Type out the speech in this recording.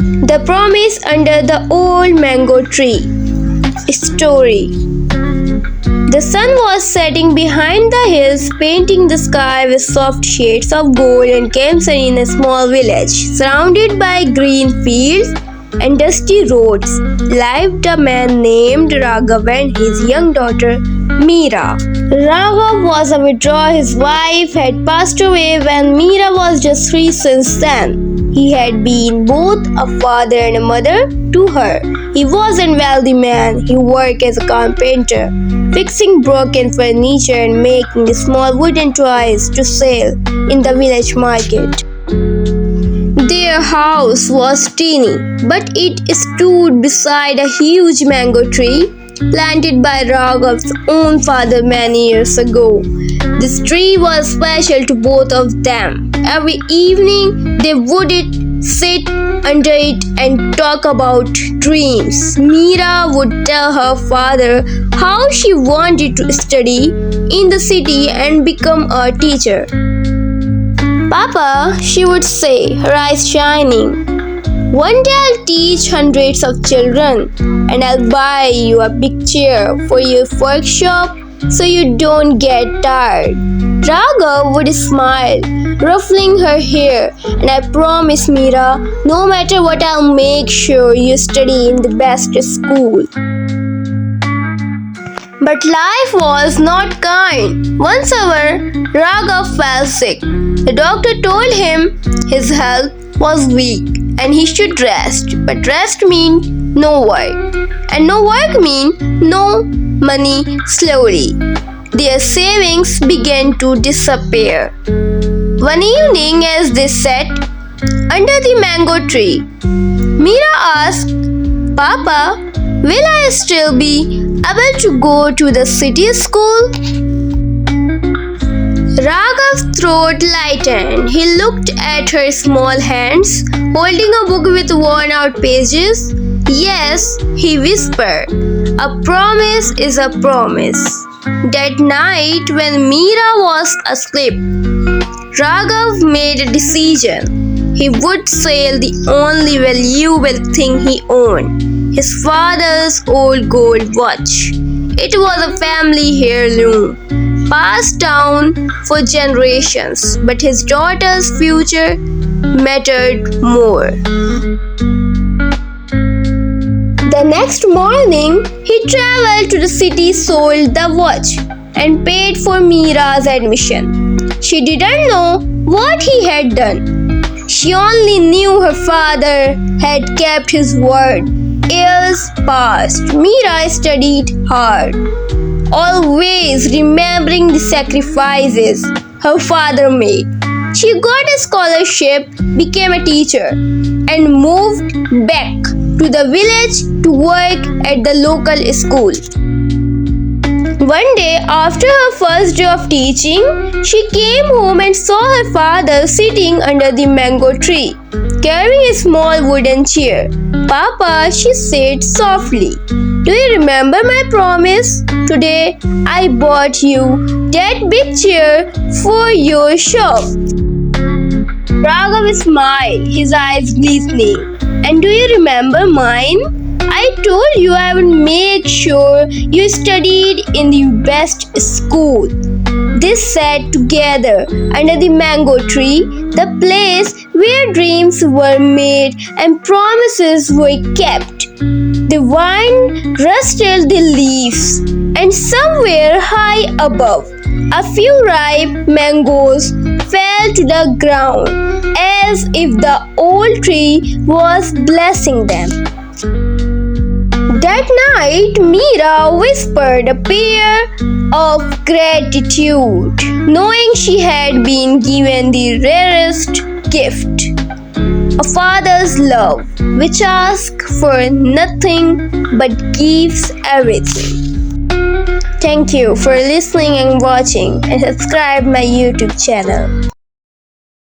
The Promise Under the Old Mango Tree. Story. The sun was setting behind the hills, painting the sky with soft shades of gold and crimson in a small village. Surrounded by green fields and dusty roads, lived a man named Raghav and his young daughter Meera. Raghav was a widower. His wife had passed away when Meera was just 3 since then. He had been both a father and a mother to her. He was a wealthy man. He worked as a carpenter, fixing broken furniture and making small wooden toys to sell in the village market. Their house was teeny, but it stood beside a huge mango tree planted by Raghav's own father many years ago. This tree was special to both of them. Every evening they would sit under it and talk about dreams. Meera would tell her father how she wanted to study in the city and become a teacher. Papa, she would say, her eyes shining, one day I'll teach hundreds of children and I'll buy you a big chair for your workshop so you don't get tired. Raghav would smile, ruffling her hair, and I promise, Meera, no matter what, I'll make sure you study in the best school. But life was not kind. Once ever, Raghav fell sick. The doctor told him his health was weak and he should rest. But rest meant no work, and no work meant no money. Slowly, their savings began to disappear. One evening, as they sat under the mango tree, Meera asked, Papa, will I still be able to go to the city school? Raghav's throat lightened. He looked at her small hands, holding a book with worn out pages. Yes, he whispered, a promise is a promise. That night, when Meera was asleep, Raghav made a decision. He would sell the only valuable thing he owned, his father's old gold watch. It was a family heirloom, passed down for generations, but his daughter's future mattered more. The next morning, he traveled to the city, sold the watch, and paid for Meera's admission. She didn't know what he had done. She only knew her father had kept his word. Years passed. Meera studied hard, always remembering the sacrifices her father made. She got a scholarship, became a teacher, and moved back to the village to work at the local school. One day, after her first day of teaching, she came home and saw her father sitting under the mango tree, carrying a small wooden chair. Papa, she said softly, do you remember my promise? Today, I bought you that big chair for your shop. Raghav smiled, his eyes glistening. And do you remember mine? I told you I would make sure you studied in the best school. They sat together under the mango tree, the place where dreams were made and promises were kept. The wind rustled the leaves, and somewhere high above, a few ripe mangoes fell to the ground as if the old tree was blessing them. That night, Meera whispered a prayer of gratitude, knowing she had been given the rarest gift, a father's love, which asks for nothing but gives everything. Thank you for listening and watching, and subscribe my YouTube channel.